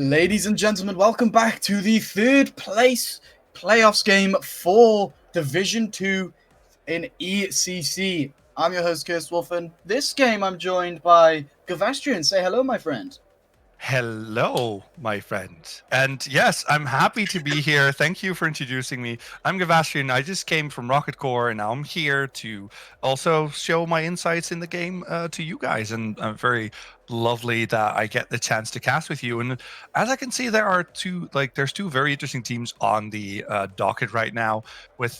Ladies and gentlemen, welcome back to the third place playoffs game for Division 2 in ECC. I'm your host, Kirst Wolf, and this game I'm joined by Gavastrian. Say hello, my friend. Hello, my friend. And yes, I'm happy to be here. Thank you for introducing me. I'm Gavastrian. I just came from Rocket Core, and now I'm here to also show my insights in the game to you guys. And I'm very lovely that I get the chance to cast with you. And as I can see, there's two very interesting teams on the docket right now. With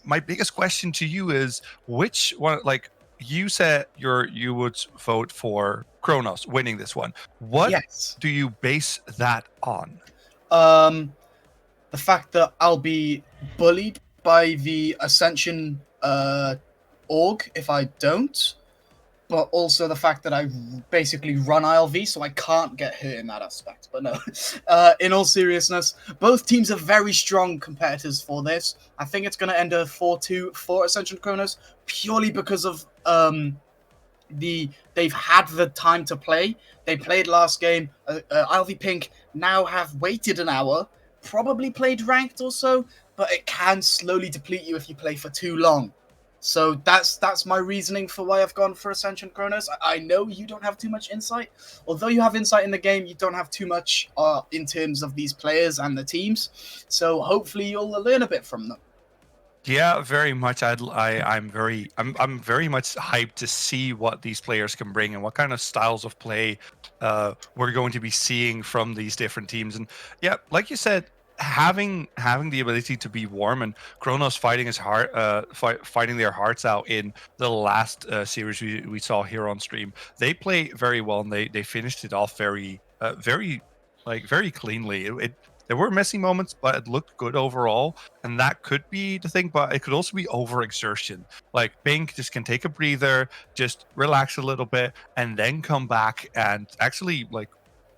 my biggest question to you is which one, you said you would vote for Chronos winning this one. What Yes. do you base that on? The fact that I'll be bullied by the Ascension org if I don't, but also the fact that I basically run ILV, so I can't get hurt in that aspect. But no, in all seriousness, both teams are very strong competitors for this. I think it's going to end a 4-2 for Ascension Chronos, purely because of they've had the time to play. They played last game. ILV Pink now have waited an hour, probably played ranked or so, but it can slowly deplete you if you play for too long. So that's my reasoning for why I've gone for Ascension Chronos. I know you don't have too much insight. Although you have insight in the game, you don't have too much in terms of these players and the teams. So hopefully you'll learn a bit from them. Yeah, very much. I'm very much hyped to see what these players can bring and what kind of styles of play we're going to be seeing from these different teams. And yeah, like you said, having the ability to be warm and Kronos fighting his heart, fighting their hearts out in the last series we saw here on stream. They play very well and they finished it off very cleanly. There were messy moments, but it looked good overall. And that could be the thing, but it could also be overexertion. Like Pink just can take a breather, just relax a little bit, and then come back and actually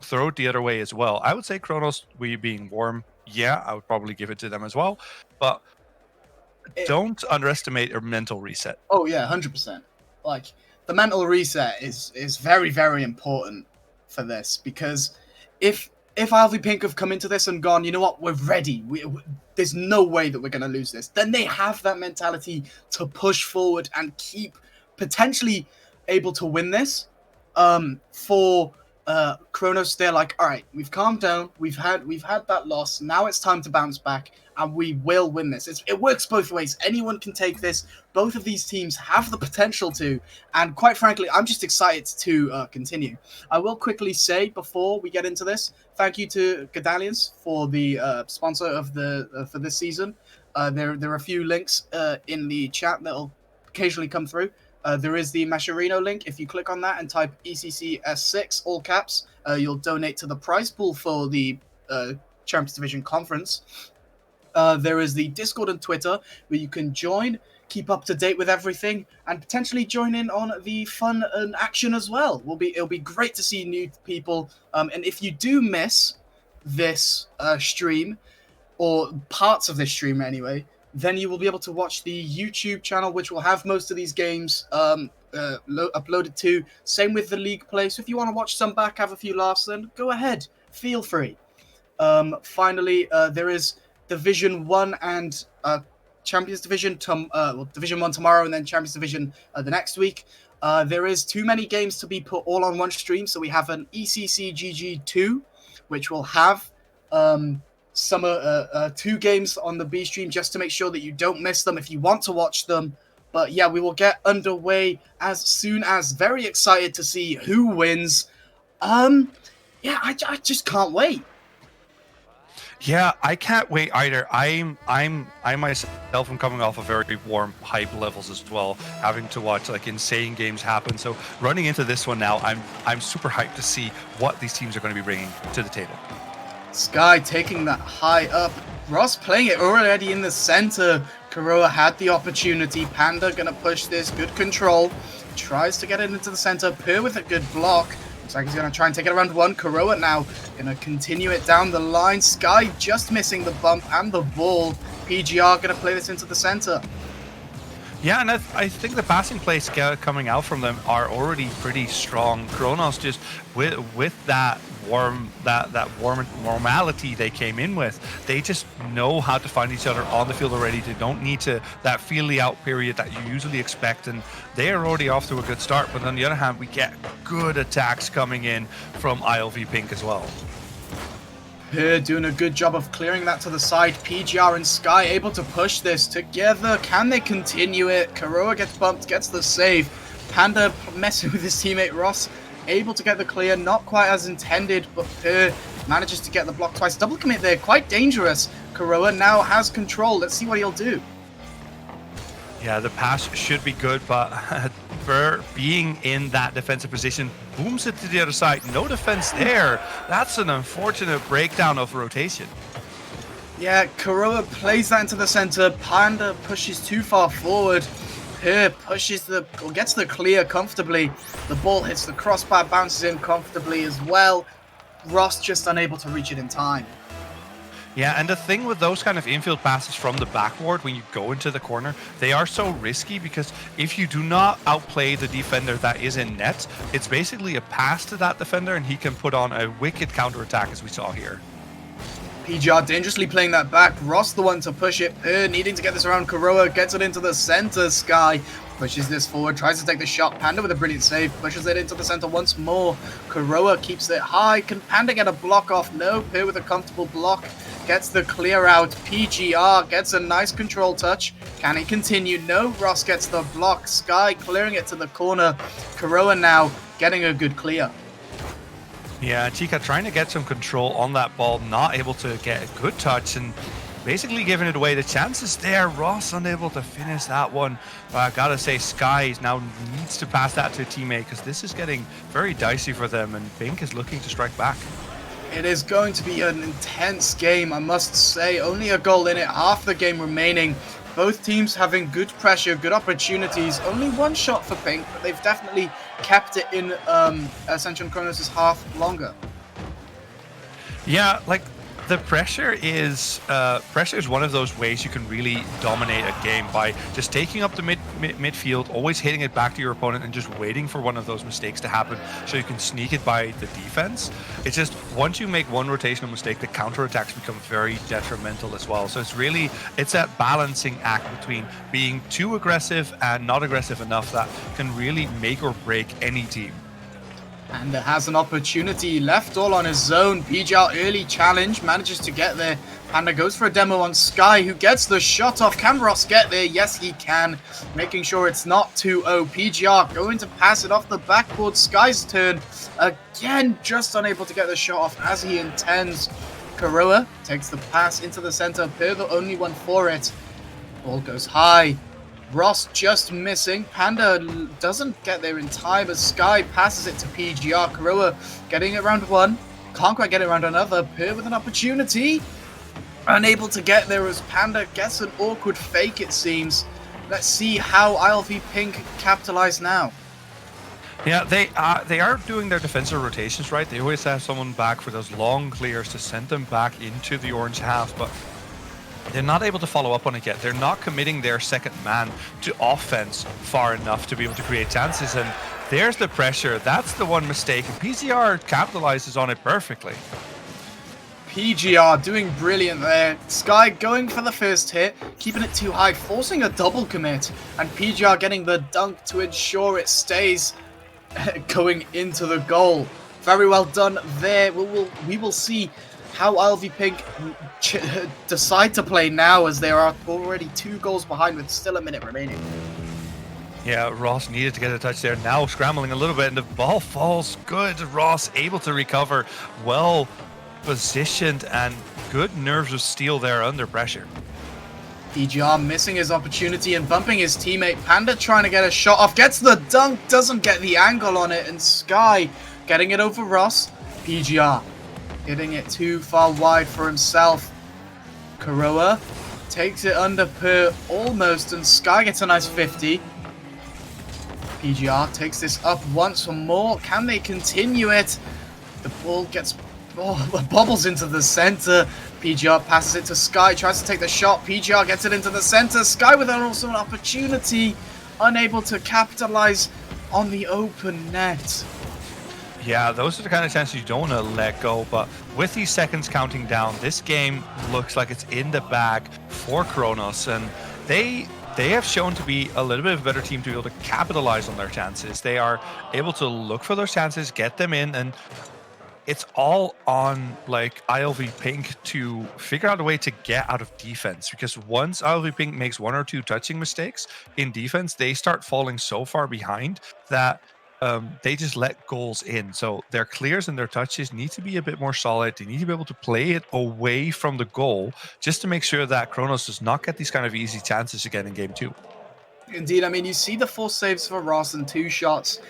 throw it the other way as well. I would say Chronos, we being warm, yeah, I would probably give it to them as well. But don't underestimate your mental reset. Oh yeah, 100%. Like the mental reset is very, very important for this, because if ILV Pink have come into this and gone, you know what, we're ready, there's no way that we're going to lose this, then they have that mentality to push forward and keep potentially able to win this. For Chronos, they're like, all right, we've calmed down, we've had that loss, now it's time to bounce back, and we will win this. It works both ways. Anyone can take this. Both of these teams have the potential to, and quite frankly, I'm just excited to continue. I will quickly say before we get into this, thank you to Gadalians for the sponsor of the for this season. There are a few links in the chat that'll occasionally come through. There is the Mascherino link. If you click on that and type ECCS6, all caps, you'll donate to the prize pool for the Champions Division Conference. There is the Discord and Twitter where you can join, keep up to date with everything, and potentially join in on the fun and action as well. It'll be great to see new people. And if you do miss this stream, or parts of this stream anyway, then you will be able to watch the YouTube channel, which will have most of these games uploaded to. Same with the league play. So if you want to watch some back, have a few laughs, then go ahead. Feel free. Finally, there is Division 1 and Champions Division, Division 1 tomorrow and then Champions Division the next week. There is too many games to be put all on one stream, so we have an ECC GG2, which will have some 2 games on the B stream just to make sure that you don't miss them if you want to watch them. But yeah, we will get underway as soon as. Very excited to see who wins. Yeah, I just can't wait. Yeah, I can't wait either. I myself am coming off of very warm hype levels as well, having to watch insane games happen. So running into this one now, I'm super hyped to see what these teams are going to be bringing to the table. Sky taking that high up. Ross playing it already in the center. Kuroa had the opportunity. Panda gonna push this. Good control. Tries to get it into the center. Per with a good block. Looks like he's gonna try and take it around one. Kuroa now gonna continue it down the line. Sky just missing the bump and the ball. PGR gonna play this into the center. Yeah, and I think the passing plays coming out from them are already pretty strong. Chronos just with that normality they came in with, they just know how to find each other on the field already. They don't need to that feely out period that you usually expect, and they are already off to a good start. But on the other hand, we get good attacks coming in from ILV Pink as well. Here doing a good job of clearing that to the side. PGR and Sky able to push this together. Can they continue it? Kuroa gets bumped, gets the save. Panda messing with his teammate Ross, able to get the clear, not quite as intended, but Peer manages to get the block twice. Double commit there, quite dangerous. Kuroa now has control. Let's see what he'll do. Yeah, the pass should be good, but Burr being in that defensive position booms it to the other side. No defense there. That's an unfortunate breakdown of rotation. Yeah, Kuroa plays that into the center. Panda pushes too far forward. Peer pushes gets the clear comfortably. The ball hits the crossbar, bounces in comfortably as well. Ross just unable to reach it in time. Yeah, and the thing with those kind of infield passes from the backward when you go into the corner, they are so risky because if you do not outplay the defender that is in net, it's basically a pass to that defender and he can put on a wicked counterattack as we saw here. PGR dangerously playing that back. Ross the one to push it. Needing to get this around. Kuroa gets it into the center. Sky pushes this forward, tries to take the shot. Panda with a brilliant save, pushes it into the center once more. Kuroa keeps it high. Can Panda get a block off? No. Peer with a comfortable block. Gets the clear out. PGR gets a nice control touch. Can he continue? No. Ross gets the block. Sky clearing it to the corner. Kuroa now getting a good clear. Yeah, Chica trying to get some control on that ball, not able to get a good touch and basically giving it away. The chances there, Ross unable to finish that one. But I gotta say, Sky now needs to pass that to a teammate because this is getting very dicey for them and Pink is looking to strike back. It is going to be an intense game, I must say. Only a goal in it, half the game remaining. Both teams having good pressure, good opportunities. Only one shot for Pink, but they've definitely kept it in Ascension Chronos' half longer. Yeah, like the pressure is one of those ways you can really dominate a game by just taking up the midfield, always hitting it back to your opponent and just waiting for one of those mistakes to happen so you can sneak it by the defense. It's just once you make one rotational mistake, the counterattacks become very detrimental as well. So it's that balancing act between being too aggressive and not aggressive enough that can really make or break any team. Panda has an opportunity, left all on his own. PGR early challenge, manages to get there. Panda goes for a demo on Sky, who gets the shot off. Can Ross get there? Yes, he can. Making sure it's not 2-0. PGR going to pass it off the backboard. Sky's turn. Again, just unable to get the shot off as he intends. Kuroa takes the pass into the center. They're the only one for it. Ball goes high. Ross just missing. Panda doesn't get there in time as Sky passes it to PGR. Kuroa getting it round one. Can't quite get it round another. Peer with an opportunity. Unable to get there as Panda gets an awkward fake, it seems. Let's see how ILV Pink capitalize now. Yeah, they are doing their defensive rotations right. They always have someone back for those long clears to send them back into the orange half, but they're not able to follow up on it yet. They're not committing their second man to offense far enough to be able to create chances. And there's the pressure. That's the one mistake. And PGR capitalizes on it perfectly. PGR doing brilliant there. Sky going for the first hit, keeping it too high, forcing a double commit. And PGR getting the dunk to ensure it stays going into the goal. Very well done there. We will see how ILV Pink decide to play now as they are already 2 goals behind with still a minute remaining. Yeah, Ross needed to get a touch there. Now scrambling a little bit and the ball falls good. Ross able to recover, well positioned and good nerves of steel there under pressure. PGR missing his opportunity and bumping his teammate. Panda trying to get a shot off, gets the dunk, doesn't get the angle on it, and Sky getting it over Ross. PGR hitting it too far wide for himself. Kuroa takes it under Per almost, and Sky gets a nice 50. PGR takes this up once more. Can they continue it? The ball gets bobbles into the center. PGR passes it to Sky, tries to take the shot. PGR gets it into the center. Sky with also an opportunity, unable to capitalize on the open net. Yeah, those are the kind of chances you don't want to let go, but with these seconds counting down, this game looks like it's in the bag for Chronos, and they have shown to be a little bit of a better team to be able to capitalize on their chances. They are able to look for those chances, get them in, and it's all on like ILV Pink to figure out a way to get out of defense, because once ILV Pink makes 1 or 2 touching mistakes in defense, they start falling so far behind that they just let goals in. So their clears and their touches need to be a bit more solid. They need to be able to play it away from the goal just to make sure that Chronos does not get these kind of easy chances again in game 2. Indeed, I mean, you see the 4 saves for Ross and 2 shots.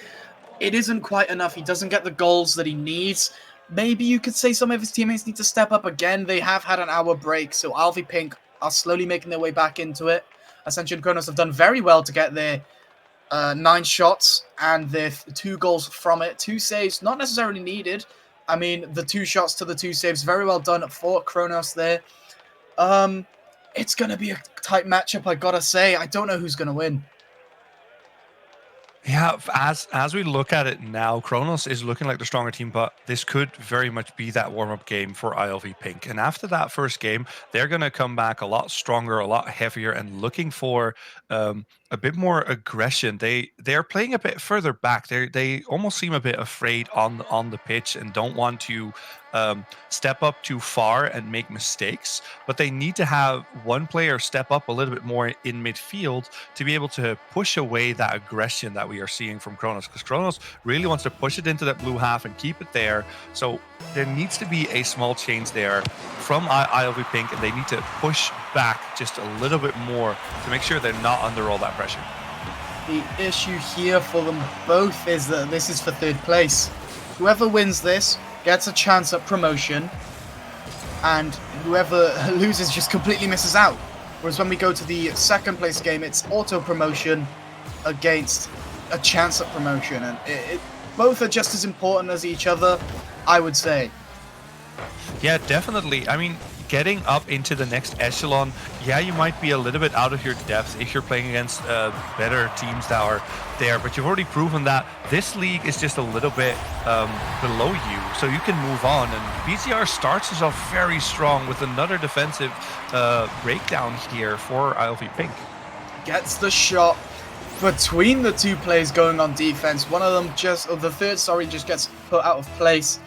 It isn't quite enough. He doesn't get the goals that he needs. Maybe you could say some of his teammates need to step up again. They have had an hour break, so ILV Pink are slowly making their way back into it. Ascension Chronos have done very well to get their 9 shots and their 2 goals from it. 2 saves, not necessarily needed. I mean, the 2 shots to the 2 saves, very well done for Chronos there. It's going to be a tight matchup, I gotta say. I don't know who's going to win. Yeah, as we look at it now, Chronos is looking like the stronger team, but this could very much be that warm-up game for ILV Pink. And after that first game, they're going to come back a lot stronger, a lot heavier, and looking for a bit more aggression. They're playing a bit further back. They almost seem a bit afraid on the pitch and don't want to step up too far and make mistakes. But they need to have one player step up a little bit more in midfield to be able to push away that aggression that we are seeing from Chronos, because Chronos really wants to push it into that blue half and keep it there. So there needs to be a small change there from ILV Pink, and they need to push back just a little bit more to make sure they're not under all that pressure. The issue here for them both is that this is for 3rd place. Whoever wins this gets a chance at promotion, and whoever loses just completely misses out. Whereas when we go to the 2nd place game, it's auto promotion against a chance at promotion, and both are just as important as each other, I would say. Yeah, definitely. I mean, getting up into the next echelon, yeah, you might be a little bit out of your depth if you're playing against better teams that are there, but you've already proven that this league is just a little bit below you, so you can move on. And BGR starts us off very strong with another defensive breakdown here for ILV Pink. Gets the shot between the 2 players going on defense. One of them the third, just gets put out of place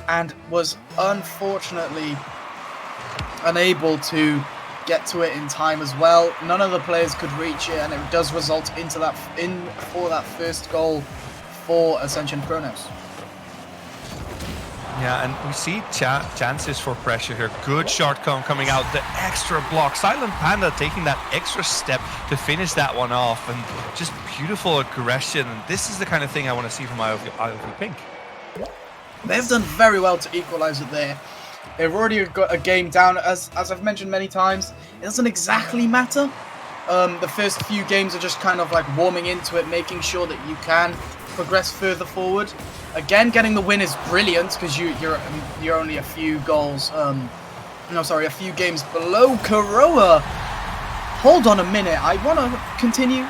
and was unfortunately unable to get to it in time as well. None of the players could reach it, and it does result for that first goal for Ascension Chronos. Yeah, and we see chances for pressure here. Good shot coming out, the extra block. Silent Panda taking that extra step to finish that one off, and just beautiful aggression. This is the kind of thing I want to see from ILV Pink. They've done very well to equalize it there. They've already got a game down. As I've mentioned many times, it doesn't exactly matter. The first few games are just kind of like warming into it, making sure that you can progress further forward. Again, getting the win is brilliant because you're only a few goals. A few games below Kuroa. Hold on a minute. I want to continue.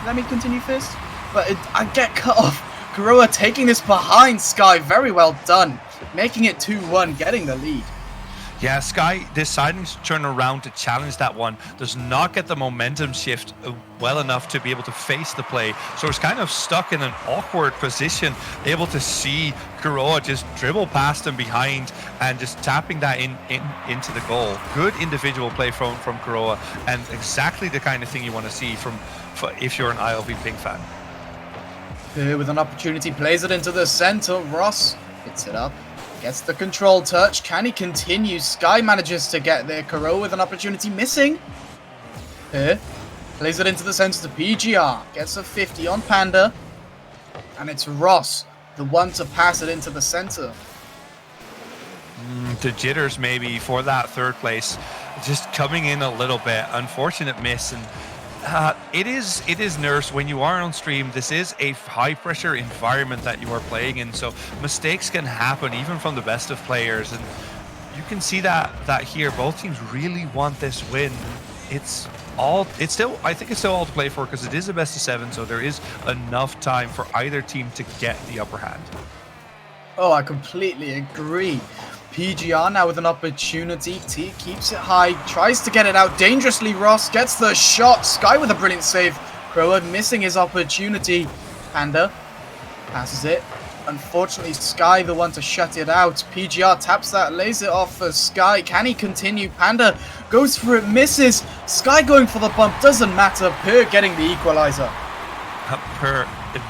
Let me continue first. But I get cut off. Kuroa taking this behind Sky. Very well done. Making it 2-1, getting the lead. Yeah, Sky deciding to turn around to challenge that one does not get the momentum shift well enough to be able to face the play. So it's kind of stuck in an awkward position, able to see Kuroa just dribble past him behind and just tapping that into the goal. Good individual play from Kuroa, and exactly the kind of thing you want to see if you're an ILV Pink fan. Here with an opportunity, plays it into the center. Ross hits it up. Gets the control touch. Can he continue? Sky manages to get there. Kuroa with an opportunity missing. Here. Plays it into the center to PGR. Gets a 50 on Panda. And it's Ross, the one to pass it into the center. The jitters maybe for that 3rd place. Just coming in a little bit. Unfortunate miss. And it is nerves when you are on stream. This is a high pressure environment that you are playing in, so mistakes can happen even from the best of players, and you can see that here. Both teams really want this win. It's still, I think it's still all to play for because it is a best of 7, so there is enough time for either team to get the upper hand. Oh, I completely agree. PGR now with an opportunity. T keeps it high, tries to get it out dangerously. Ross gets the shot. Sky with a brilliant save. Croa missing his opportunity. Panda passes it. Unfortunately, Sky the one to shut it out. PGR taps that, lays it off for Sky. Can he continue? Panda goes for it, misses. Sky going for the bump, doesn't matter. Per getting the equalizer. Per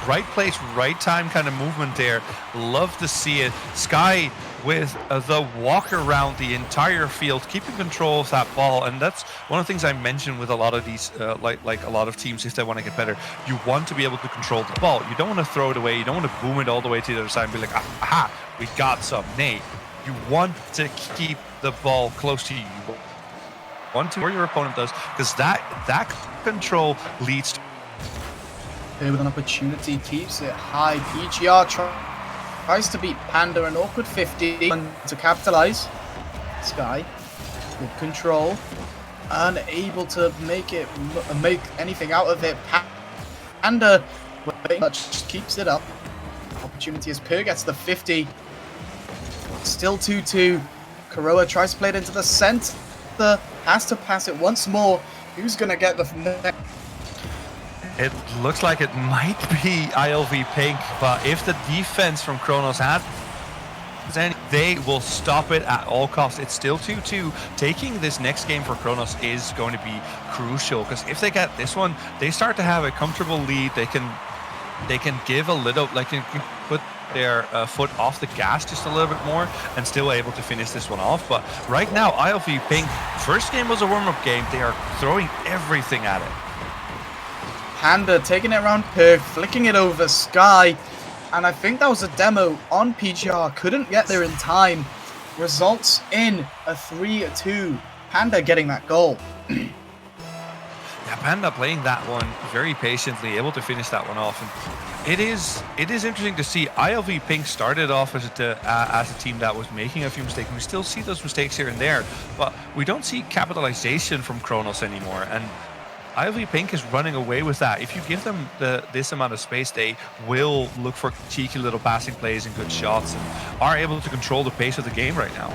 right place, right time kind of movement there. Love to see it. Sky with the walk around the entire field, keeping control of that ball. And that's one of the things I mentioned with a lot of these, like a lot of teams, if they want to get better, you want to be able to control the ball. You don't want to throw it away. You don't want to boom it all the way to the other side and be like, aha, we got some. Nay, you want to keep the ball close to you. You want to, or your opponent does, because that control leads to Here with an opportunity, keeps it high. PGR tries to beat Panda, an awkward 50 to capitalize. Sky with control, unable to make anything out of it. Panda just keeps it up. Opportunity as Per gets the 50. Still 2-2. Kuroa tries to play it into the center. Has to pass it once more. Who's going to get the next? It looks like it might be ILV Pink, but if the defense from Chronos has any, they will stop it at all costs. It's still 2-2. Taking this next game for Chronos is going to be crucial, because if they get this one, they start to have a comfortable lead. They can give a little, like, can put their foot off the gas just a little bit more and still able to finish this one off. But right now, ILV Pink, first game was a warm-up game. They are throwing everything at it. Panda taking it around Per, flicking it over Sky, and I think that was a demo on PGR. Couldn't get there in time. Results in a 3-2. Panda getting that goal. Yeah, Panda playing that one very patiently, able to finish that one off. And it is interesting to see. ILV Pink started off as a team that was making a few mistakes. We still see those mistakes here and there, but we don't see capitalization from Chronos anymore. And ILV Pink is running away with that. If you give them this amount of space, they will look for cheeky little passing plays and good shots, and are able to control the pace of the game right now.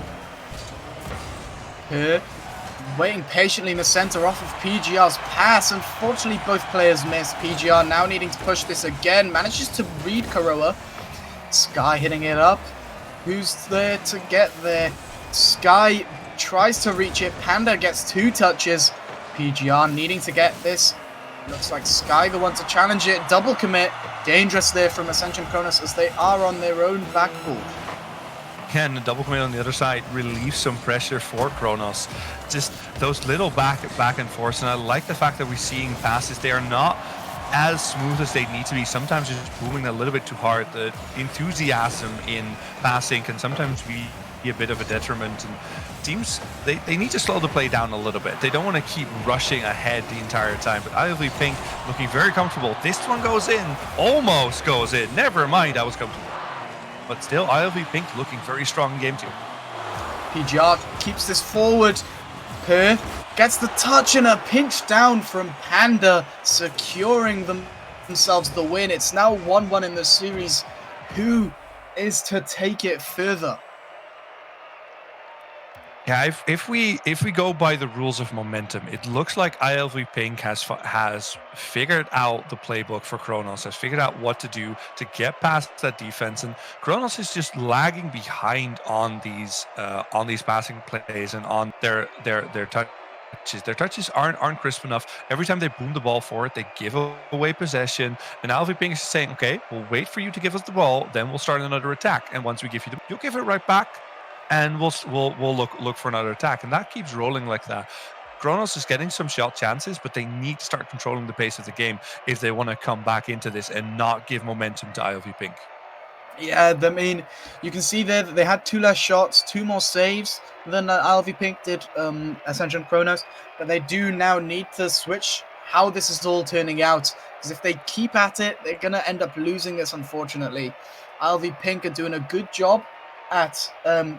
Here, waiting patiently in the center off of PGR's pass. Unfortunately, both players missed. PGR now needing to push this again. Manages to read Kuroa. Sky hitting it up. Who's there to get there? Sky tries to reach it. Panda gets 2 touches. PGR needing to get this. Looks like Sky the one to challenge it. Double commit. Dangerous there from Ascension Chronos as they are on their own backboard. Can the double commit on the other side relieve some pressure for Chronos? Just those little back and forth, and I like the fact that we're seeing passes. They are not as smooth as they need to be. Sometimes just booming a little bit too hard. The enthusiasm in passing can sometimes be a bit of a detriment, and teams, they need to slow the play down a little bit. They don't want to keep rushing ahead the entire time. But ILV Pink looking very comfortable. This one goes in, almost goes in. Never mind, I was comfortable. But still, ILV Pink looking very strong in game 2. PGR keeps this forward. Per gets the touch and a pinch down from Panda, securing themselves the win. It's now 1-1 in the series. Who is to take it further? Yeah, if we go by the rules of momentum, it looks like ILV Pink has figured out the playbook for Chronos, has figured out what to do to get past that defense, and Chronos is just lagging behind on these passing plays and on their touches. Their touches aren't crisp enough. Every time they boom the ball forward, they give away possession, and ILV Pink is saying, okay, we'll wait for you to give us the ball, then we'll start another attack, and once we give you you'll give it right back, and we'll look for another attack, and that keeps rolling like that. Chronos is getting some shot chances, but they need to start controlling the pace of the game if they want to come back into this and not give momentum to ILV Pink. Yeah, I mean, you can see there that they had 2 less shots, 2 more saves than ILV Pink did Ascension Chronos, but they do now need to switch how this is all turning out, because if they keep at it, they're going to end up losing this, unfortunately. ILV Pink are doing a good job at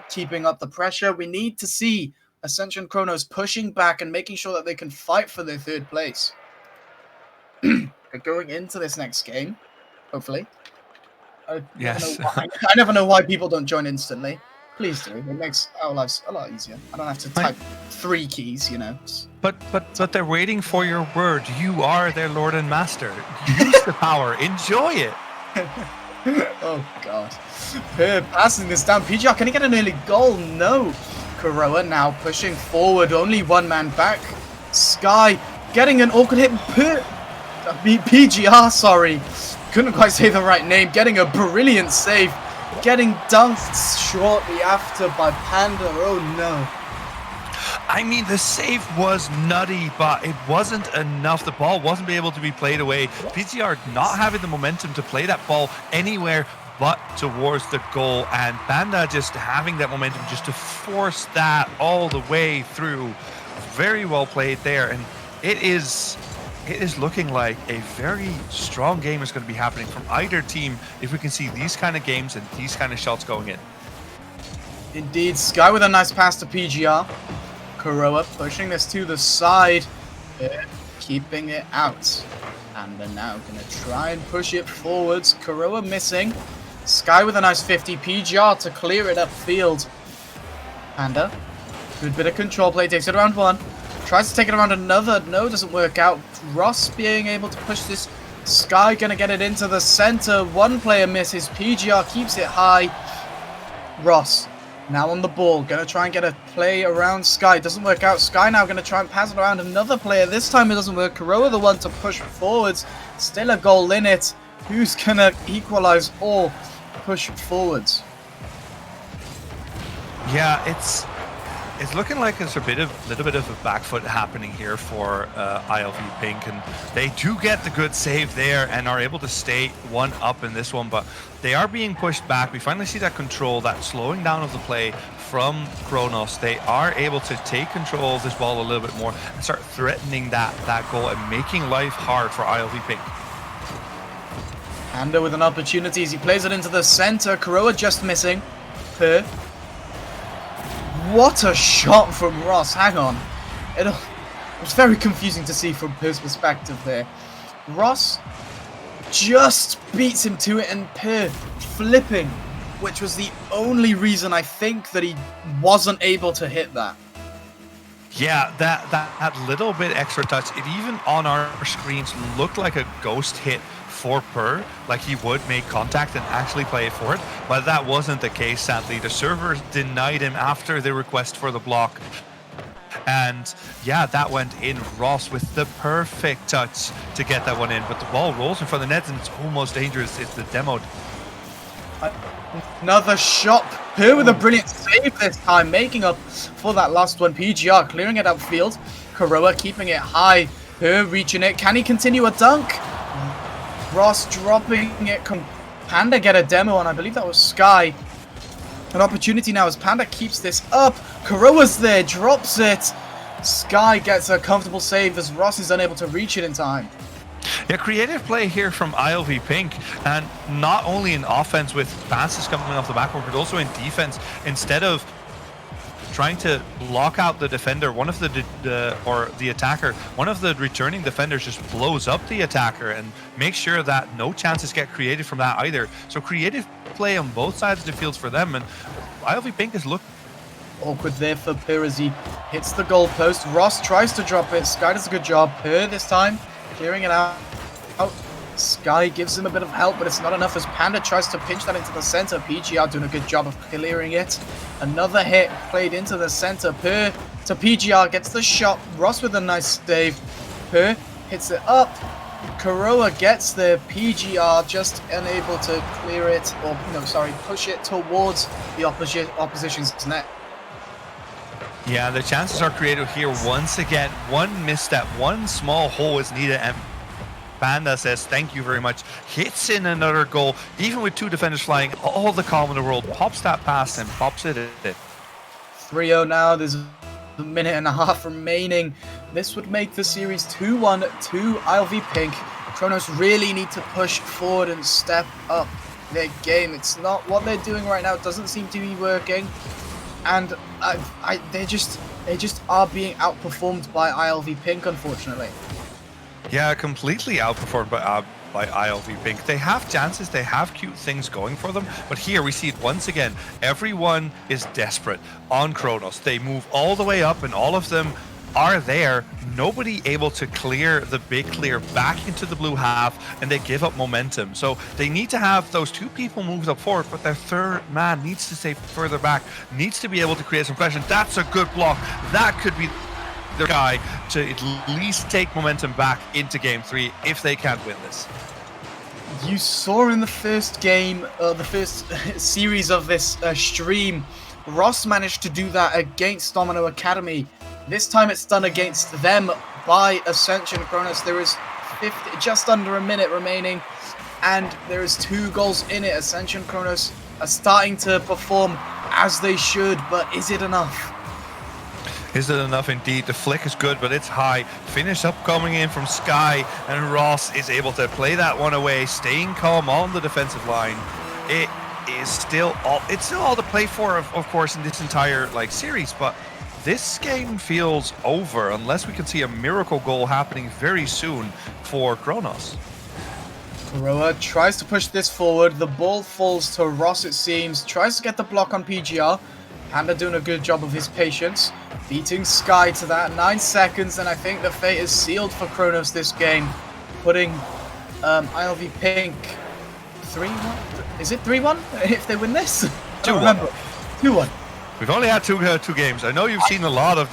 keeping up the pressure. We need to see Ascension Chronos pushing back and making sure that they can fight for their third place. Going into this next game, hopefully. I Yes. never know why people don't join instantly. Please do. It makes our lives a lot easier. I don't have to type 3 keys, you know. But they're waiting for your word. You are their lord and master. Use the power. Enjoy it. Oh god. Passing this down. PGR, can he get an early goal? No. Kuroa now pushing forward. Only one man back. Sky getting an awkward hit. PGR, sorry. Couldn't quite say the right name. Getting a brilliant save. Getting dunked shortly after by Panda. Oh no. I mean, the save was nutty, but it wasn't enough. The ball wasn't able to be played away. PGR not having the momentum to play that ball anywhere but towards the goal, and Panda just having that momentum just to force that all the way through. Very well played there, and it is looking like a very strong game is going to be happening from either team if we can see these kind of games and these kind of shots going in. Indeed, Sky with a nice pass to PGR. Kuroa pushing this to the side, keeping it out. And they're now going to try and push it forwards. Kuroa missing. Sky with a nice 50. PGR to clear it upfield. Panda, good bit of control play, takes it around one. Tries to take it around another. No, doesn't work out. Ross being able to push this. Sky going to get it into the center. One player misses. PGR keeps it high. Ross now on the ball, going to try and get a play around Sky. Doesn't work out. Sky now going to try and pass it around another player. This time it doesn't work. Kuroa the one to push forwards. Still a goal in it. Who's going to equalize or push forwards? Yeah, it's looking like there's a little bit of a back foot happening here for ILV Pink, and they do get the good save there and are able to stay one up in this one, but they are being pushed back. We finally see that control, that slowing down of the play from Chronos. They are able to take control of this ball a little bit more and start threatening that goal and making life hard for ILV Pink. Panda with an opportunity as he plays it into the center. Kuroa just missing. What a shot from Ross. Hang on. It was very confusing to see from Per's perspective there. Ross just beats him to it, and Per flipping, which was the only reason I think that he wasn't able to hit that. Yeah, that little bit extra touch, it even on our screens looked like a ghost hit for Per, like he would make contact and actually play it for it, but that wasn't the case, sadly. The server denied him after the request for the block, and yeah, that went in. Ross with the perfect touch to get that one in, but the ball rolls in front of the net and it's almost dangerous. It's the demoed. Another shot. Per with a brilliant save this time, making up for that last one. PGR clearing it upfield. Kuroa keeping it high. Per reaching it. Can he continue a dunk? Ross dropping it. Can Panda get a demo on? I believe that was Sky. An opportunity now as Panda keeps this up. Kuroa's there, drops it. Sky gets a comfortable save as Ross is unable to reach it in time. Yeah, creative play here from ILV Pink, and not only in offense with passes coming off the backboard, but also in defense. Instead of trying to block out the defender, one of the attacker, one of the returning defenders just blows up the attacker and makes sure that no chances get created from that either. So creative play on both sides of the fields for them, and ILV Pink is looking awkward there for Per as he hits the goalpost. Ross tries to drop it. Sky does a good job. Per this time clearing it out. Sky gives him a bit of help, but it's not enough as Panda tries to pinch that into the center. PGR doing a good job of clearing it. Another hit played into the center. Per to PGR, gets the shot. Ross with a nice save. Per hits it up. Kuroa gets there. PGR just unable to clear it, or push it towards the opposition's net. Yeah, the chances are created here once again. One misstep, one small hole is needed, and Panda says thank you very much. Hits in another goal, even with two defenders flying, all the calm in the world. Pops that pass and pops it in. 3-0 now. There's a minute and a half remaining. This would make the series 2-1 to ILV Pink. Chronos really need to push forward and step up their game. It's not what they're doing right now. It doesn't seem to be working, and they just are being outperformed by ILV Pink, unfortunately. Yeah, completely outperformed by ILV Pink. They have chances, they have cute things going for them, but here we see it once again. Everyone is desperate on Chronos. They move all the way up, and all of them are there. Nobody able to clear the big clear back into the blue half, and they give up momentum. So they need to have those two people move up forward, but their third man needs to stay further back, needs to be able to create some pressure. That's a good block. That could be the guy to at least take momentum back into game 3 if they can't win this. You saw in the first game, the first series of this stream, Ross managed to do that against Domino Academy. This time it's done against them by Ascension Chronos. There is just under a minute remaining, and there is 2 goals in it. Ascension Chronos are starting to perform as they should, but is it enough? Is it enough? Indeed. The flick is good, but it's high. Finish up coming in from Sky, and Ross is able to play that one away, staying calm on the defensive line. It's still all to play for, of course, in this entire series, but this game feels over unless we can see a miracle goal happening very soon for Chronos. Kuroa tries to push this forward. The ball falls to Ross, it seems. Tries to get the block on PGR. Panda doing a good job of his patience. Beating Sky to that. 9 seconds, and I think the fate is sealed for Chronos this game. Putting ILV Pink 3-1? Is it 3-1 if they win this? I don't remember. 2-1. We've only had two games. I know you've seen a lot of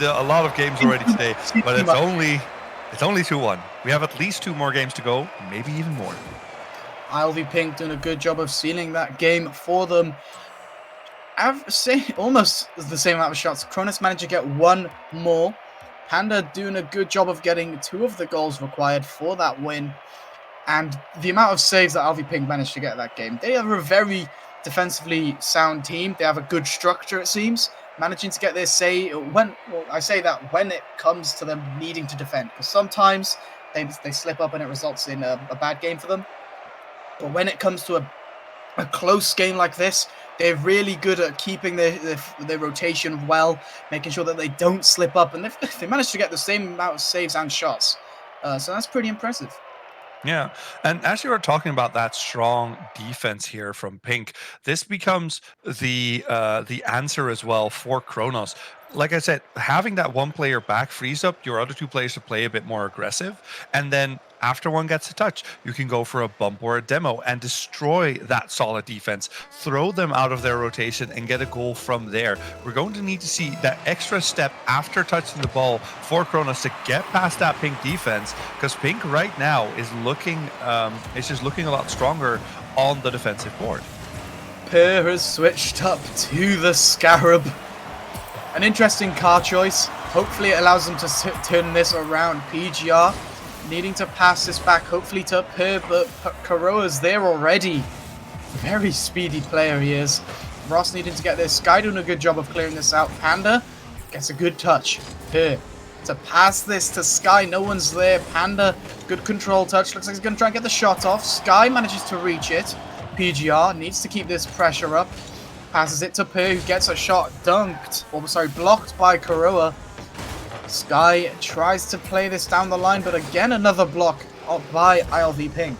games already today, but it's only 2-1. We have at least 2 more games to go, maybe even more. ILV Pink doing a good job of sealing that game for them. Almost the same amount of shots. Chronos managed to get 1 more. Panda doing a good job of getting 2 of the goals required for that win. And the amount of saves that ILV Pink managed to get that game. They have a very defensively sound team. They have a good structure, it seems. Managing to get their say when it comes to them needing to defend. Because sometimes they slip up and it results in a bad game for them. But when it comes to a close game like this, they're really good at keeping their rotation well, making sure that they don't slip up, and they managed to get the same amount of saves and shots. So that's pretty impressive. Yeah, and as you were talking about that strong defense here from Pink, this becomes the answer as well for Chronos. Like I said, having that one player back frees up your other 2 players to play a bit more aggressive, and then after one gets a touch, you can go for a bump or a demo and destroy that solid defense, throw them out of their rotation and get a goal from there. We're going to need to see that extra step after touching the ball for Chronos to get past that Pink defense, because Pink right now is just looking a lot stronger on the defensive board. Per has switched up to the Scarab. An interesting car choice. Hopefully it allows them to turn this around. PGR needing to pass this back, hopefully to Per, but Kuroa's there already. Very speedy player he is. Ross needing to get this. Sky doing a good job of clearing this out. Panda gets a good touch. Per to pass this to Sky. No one's there. Panda, good control touch. Looks like he's going to try and get the shot off. Sky manages to reach it. PGR needs to keep this pressure up. Passes it to Per, who gets a shot blocked by Kuroa. Sky tries to play this down the line, but again another block by ILV Pink.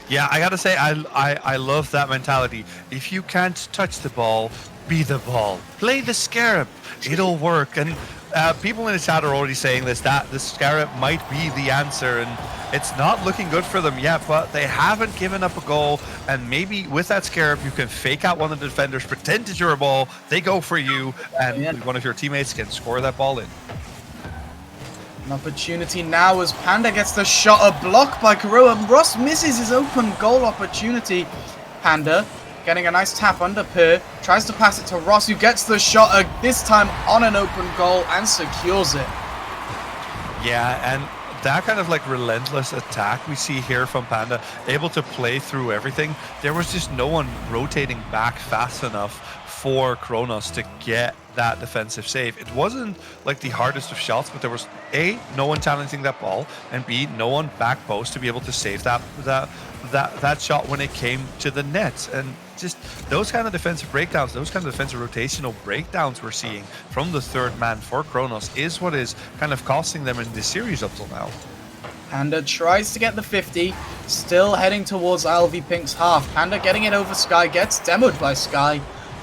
Yeah, I gotta say, I love that mentality. If you can't touch the ball, be the ball. Play the Scarab. It'll work. And people in the chat are already saying that the Scarab might be the answer, and it's not looking good for them yet, but they haven't given up a goal, and maybe with that Scarab you can fake out one of the defenders, pretend it's your ball, they go for you, and one of your teammates can score that ball in. An opportunity now as Panda gets the shot, a block by Kuroa. Ross misses his open goal opportunity. Panda getting a nice tap under Per, tries to pass it to Ross, who gets the shot, this time on an open goal, and secures it. Yeah, and that kind of like relentless attack we see here from Panda, able to play through everything. There was just no one rotating back fast enough for Chronos to get that defensive save. It wasn't like the hardest of shots, but there was A, no one challenging that ball, and B, no one back post to be able to save that shot when it came to the net. And just those kind of defensive breakdowns, those kind of defensive rotational breakdowns we're seeing from the third man for Chronos is what is kind of costing them in this series up till now. Panda tries to get the 50, still heading towards ILV Pink's half. Panda getting it over Sky, gets demoed by Sky.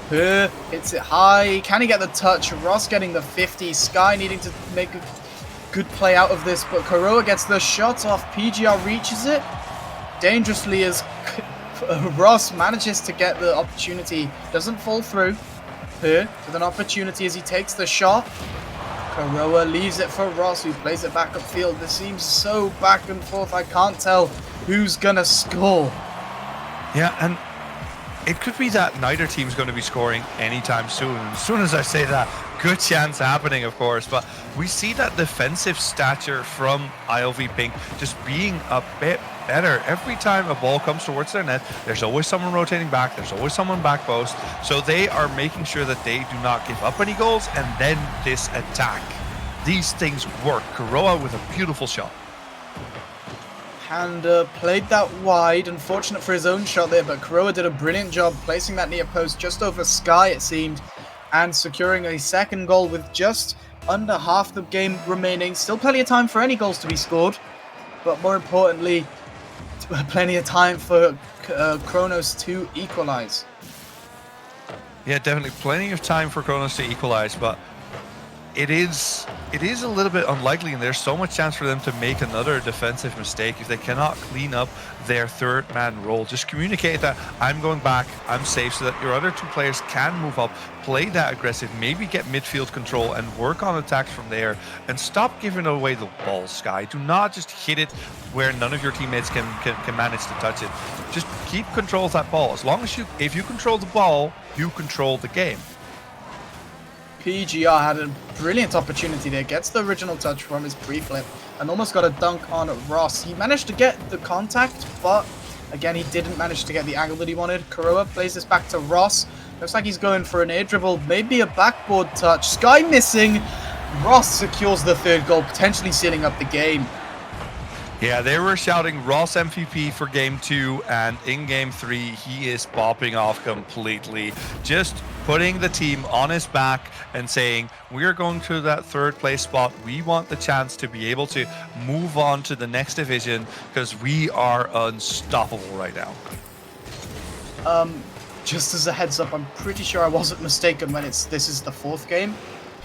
Hits it high. Can he get the touch? Ross getting the 50. Sky needing to make a good play out of this, but Kuroa gets the shot off. PGR reaches it dangerously as Ross manages to get the opportunity. Doesn't fall through. With an opportunity as he takes the shot. Kuroa leaves it for Ross, who plays it back upfield. This seems so back and forth. I can't tell who's gonna score. Yeah, and it could be that neither team's going to be scoring anytime soon. As soon as I say that, good chance happening, of course. But we see that defensive stature from ILV Pink just being a bit better. Every time a ball comes towards their net, there's always someone rotating back. There's always someone back post. So they are making sure that they do not give up any goals. And then this attack. These things work. Kuroa with a beautiful shot. Panda played that wide, unfortunate for his own shot there, but Kuroa did a brilliant job placing that near post just over Sky, it seemed, and securing a second goal with just under half the game remaining. Still plenty of time for any goals to be scored, but more importantly, plenty of time for Chronos to equalize. Yeah, definitely plenty of time for Chronos to equalize, but it is a little bit unlikely, and there's so much chance for them to make another defensive mistake if they cannot clean up their third man role. Just communicate that I'm going back, I'm safe, so that your other two players can move up, play that aggressive, maybe get midfield control and work on attacks from there, and stop giving away the ball, Sky. Do not just hit it where none of your teammates can manage to touch it. Just keep control of that ball. As long as if you control the ball, you control the game. PGR had a brilliant opportunity there, gets the original touch from his pre-flip and almost got a dunk on Ross. He managed to get the contact, but again, he didn't manage to get the angle that he wanted. Kuroa plays this back to Ross. Looks like he's going for an air dribble, maybe a backboard touch. Sky missing. Ross secures the third goal, potentially sealing up the game. Yeah, they were shouting Ross MVP for game 2, and in game 3, he is popping off completely. Just putting the team on his back and saying, we are going to that third place spot. We want the chance to be able to move on to the next division because we are unstoppable right now. Just as a heads up, I'm pretty sure I wasn't mistaken when this is the 4th game.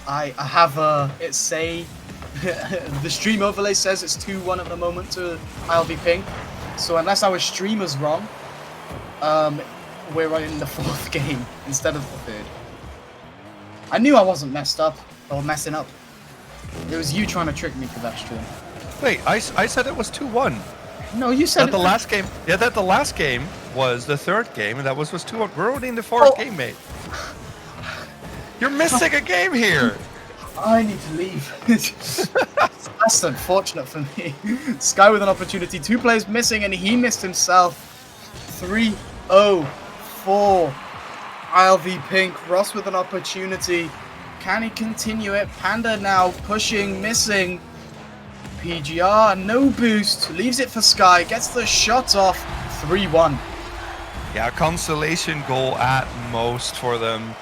I have the stream overlay says it's 2-1 at the moment to ILV Pink. So unless our stream is wrong, we're in the 4th game instead of the 3rd. I knew I wasn't messing up. It was you trying to trick me for that stream. Wait, I said it was 2-1. No, you said that the last game. Yeah, that the last game was the 3rd game, and that was 2-1. We're already in the 4th game, mate. You're missing a game here. I need to leave. That's unfortunate for me. Sky with an opportunity. 2 players missing, and he missed himself. 3-0 for ILV Pink. Ross with an opportunity. Can he continue it? Panda now pushing, missing. PGR, no boost. Leaves it for Sky. Gets the shot off. 3-1. Yeah, consolation goal at most for them.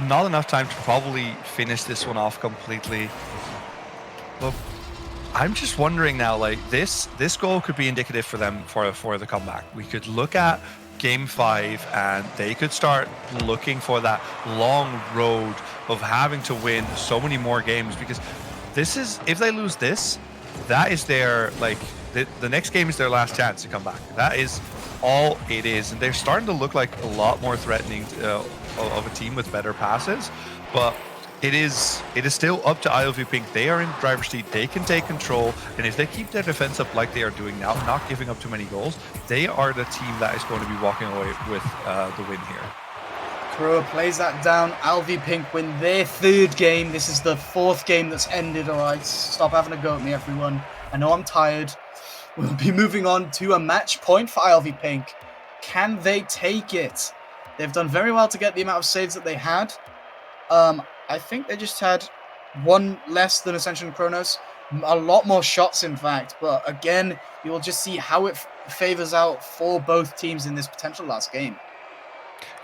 Not enough time to probably finish this one off completely. But I'm just wondering now, like this goal could be indicative for them for the comeback. We could look at game 5 and they could start looking for that long road of having to win so many more games, because this is, if they lose this, that is their, like, the next game is their last chance to come back. That is all it is, and they're starting to look like a lot more threatening of a team with better passes. But it is still up to ILV Pink. They are in driver's seat. They can take control, and if they keep their defense up like they are doing now, not giving up too many goals, they are the team that is going to be walking away with the win here. Kuro plays that down. Alvi Pink win their 3rd game. This is the 4th game that's ended, alright? Stop having a go at me, everyone. I know I'm tired. We'll be moving on to a match point for Alvi Pink. Can they take it? They've done very well to get the amount of saves that they had. I think they just had one less than Ascension and Chronos. A lot more shots, in fact. But again, you will just see how it favors out for both teams in this potential last game.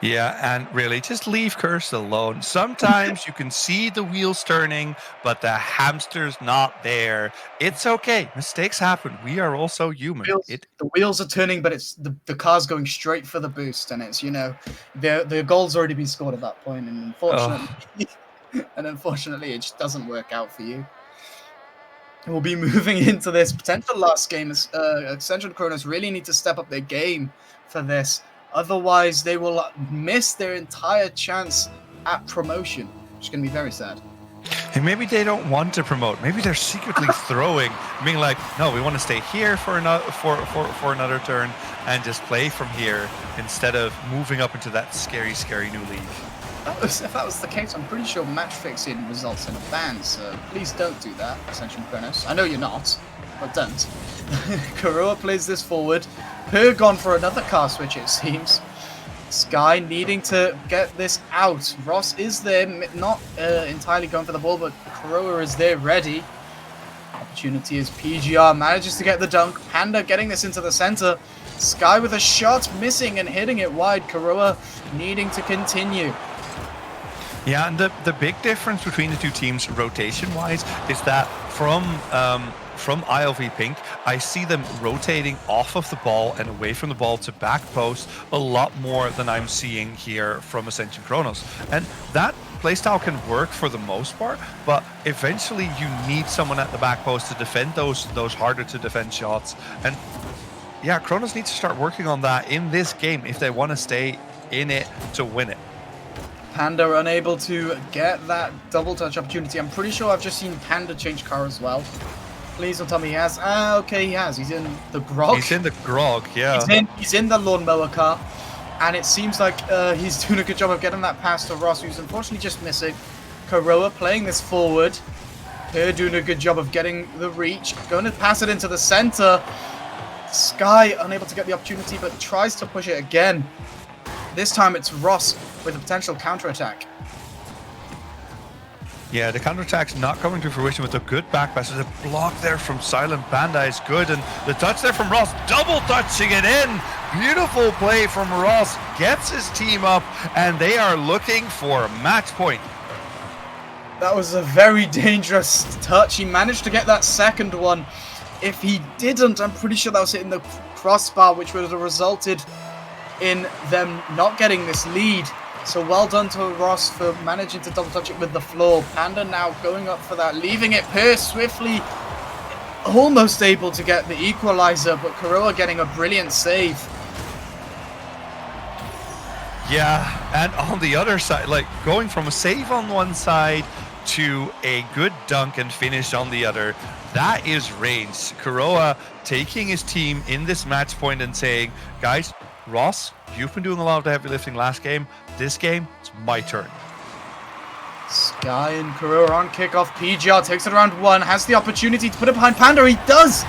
Yeah, and really, just leave Curse alone. Sometimes you can see the wheels turning, but the hamster's not there. It's okay. Mistakes happen. We are also human. The wheels are turning, but it's the car's going straight for the boost, and it's, you know, the goal's already been scored at that point, and unfortunately, it just doesn't work out for you. We'll be moving into this potential last game. Ascension Chronos really need to step up their game for this. Otherwise, they will miss their entire chance at promotion, which is going to be very sad. And maybe they don't want to promote. Maybe they're secretly throwing, being like, no, we want to stay here for another turn and just play from here instead of moving up into that scary new league. If that was the case, I'm pretty sure match fixing results in a ban, so please don't do that, Ascension Chronos. I know you're not, but don't. Kuro plays this forward. Per gone for another car switch, it seems. Sky needing to get this out. Ross is there, not entirely going for the ball, but Kuro is there ready. Opportunity is PGR, manages to get the dunk. Panda getting this into the center. Sky with a shot, missing and hitting it wide. Kuro needing to continue. Yeah, and the big difference between the two teams rotation-wise is that from ILV Pink, I see them rotating off of the ball and away from the ball to back post a lot more than I'm seeing here from Ascension Chronos. And that playstyle can work for the most part, but eventually you need someone at the back post to defend those harder to defend shots. And yeah, Chronos needs to start working on that in this game if they want to stay in it to win it. Panda unable to get that double touch opportunity. I'm pretty sure I've just seen Panda change car as well. Please don't tell me he has. Okay, he has. He's in the Grog. He's in the Grog, yeah. He's in the lawnmower car. And it seems like he's doing a good job of getting that pass to Ross, who's unfortunately just missing. Kuroa playing this forward. Her doing a good job of getting the reach. Going to pass it into the center. Sky unable to get the opportunity, but tries to push it again. This time it's Ross with a potential counterattack. Yeah, the counterattack's not coming to fruition with a good back pass. There's a block there from Silent Panda is good, and the touch there from Ross, double touching it in. Beautiful play from Ross, gets his team up, and they are looking for a match point. That was a very dangerous touch. He managed to get that second one. If he didn't, I'm pretty sure that was hitting the crossbar, which would have resulted in them not getting this lead. So well done to Ross for managing to double touch it with the floor. Panda now going up for that, leaving it. Pierce swiftly almost able to get the equalizer, but Kuroa getting a brilliant save. Yeah, and on the other side, like going from a save on one side to a good dunk and finish on the other, that is range. Kuroa taking his team in this match point and saying, guys, Ross, you've been doing a lot of the heavy lifting last game. This game, it's my turn. Sky and Kuroa on kickoff. PGR takes it around one, has the opportunity to put it behind Panda. He does!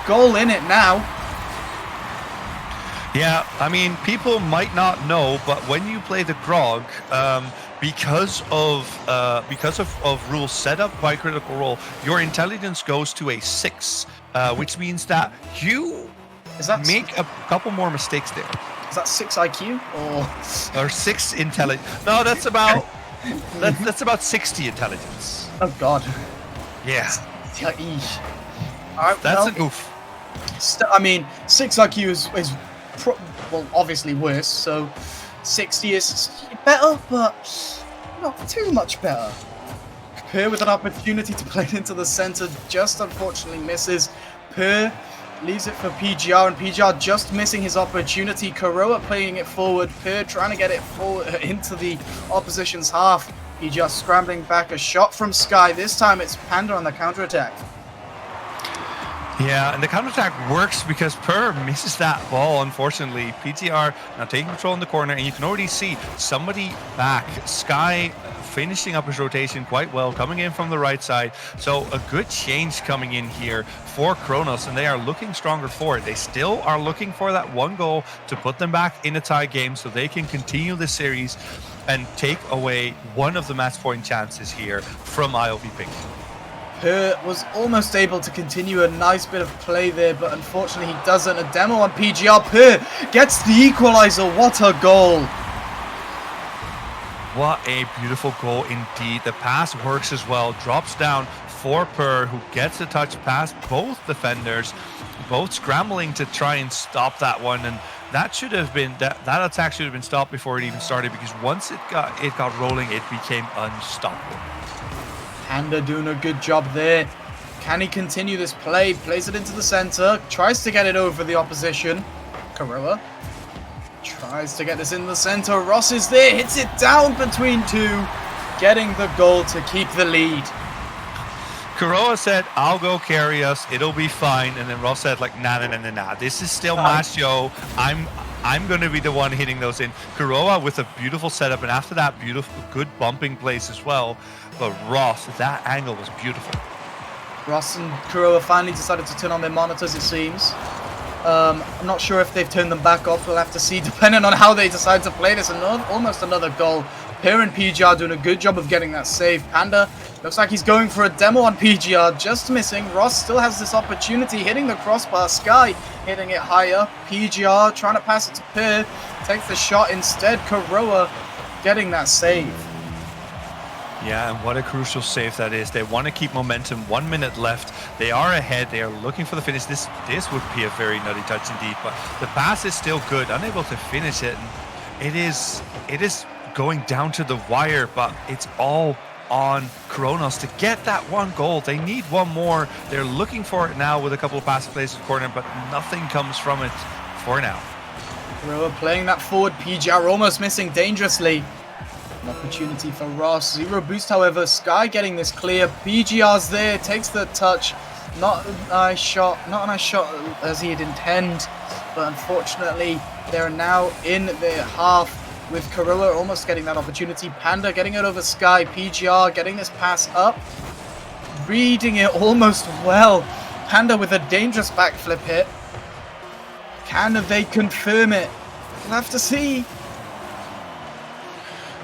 Goal in it now. Yeah, I mean, people might not know, but when you play the Grog, because of rules set up by Critical Role, your intelligence goes to a 6, which means that you make a couple more mistakes there. Is that 6 IQ or 6 intelligence? No, that's about that's about 60 intelligence. Oh God. Yeah. That's an oof. I mean, 6 IQ is well, obviously worse. So 60 is better, but not too much better. Per with an opportunity to play it into the center, just unfortunately misses. Per leaves it for PGR, and PGR just missing his opportunity. Kuroa playing it forward. Per trying to get it forward into the opposition's half. PGR scrambling back. A shot from Sky. This time it's Panda on the counterattack. Yeah, and the counterattack works because Per misses that ball, unfortunately. PTR now taking control in the corner, and you can already see somebody back. Sky finishing up his rotation quite well, coming in from the right side. So a good change coming in here for Chronos, and they are looking stronger for it. They still are looking for that one goal to put them back in a tie game so they can continue the series and take away one of the match point chances here from ILV Pink. Per was almost able to continue a nice bit of play there, but unfortunately he doesn't. A demo on PGR. Per gets the equalizer. What a goal. What a beautiful goal indeed. The pass works as well. Drops down for Per, who gets a touch past both defenders, both scrambling to try and stop that one. And that should have been that attack should have been stopped before it even started, because once it got rolling, it became unstoppable. Panda doing a good job there. Can he continue this play? Plays it into the center. Tries to get it over the opposition. Karoa tries to get this in the center. Ross is there. Hits it down between two. Getting the goal to keep the lead. Karoa said, "I'll go carry us. It'll be fine." And then Ross said, like, nah. This is still my show. I'm going to be the one hitting those in. Karoa with a beautiful setup, and after that, beautiful, good bumping place as well. But Ross, that angle was beautiful. Ross and Karoa finally decided to turn on their monitors, it seems. I'm not sure if they've turned them back off. We'll have to see, depending on how they decide to play this. Almost another goal. Per and PGR doing a good job of getting that save. Panda looks like he's going for a demo on PGR, just missing. Ross still has this opportunity, hitting the crossbar. Sky hitting it higher. PGR trying to pass it to Per. Takes the shot instead. Karoa getting that save. Yeah, and what a crucial save that is. They want to keep momentum. 1 minute left. They are ahead. They are looking for the finish. This would be a very nutty touch indeed, but the pass is still good. Unable to finish it. And it is going down to the wire, but it's all on Chronos to get that one goal. They need one more. They're looking for it now with a couple of pass plays in the corner, but nothing comes from it for now. Karoa playing that forward. PGR almost missing dangerously. An opportunity for Ross. Zero boost, however. Sky getting this clear. PGR's there. Takes the touch. Not a nice shot as he'd intend. But unfortunately, they're now in their half with Karoa almost getting that opportunity. Panda getting it over Sky. PGR getting this pass up. Reading it almost well. Panda with a dangerous backflip hit. Can they confirm it? We'll have to see.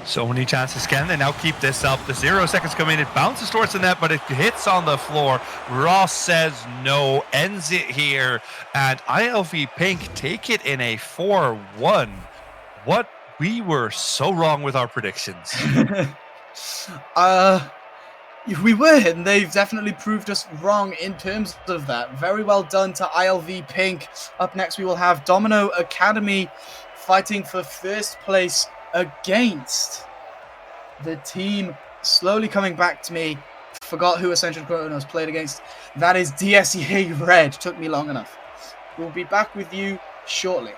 So many chances. Can they now keep this up? The 0 seconds come in. It bounces towards the net, but it hits on the floor. Ross says no, ends it here. And ILV Pink take it in a 4-1. What? We were so wrong with our predictions. We were, and they've definitely proved us wrong in terms of that. Very well done to ILV Pink. Up next, we will have Domino Academy fighting for first place against the team slowly coming back to me. Forgot who Ascension Chronos played against. That is DSEA Red. Took me long enough. We'll be back with you shortly.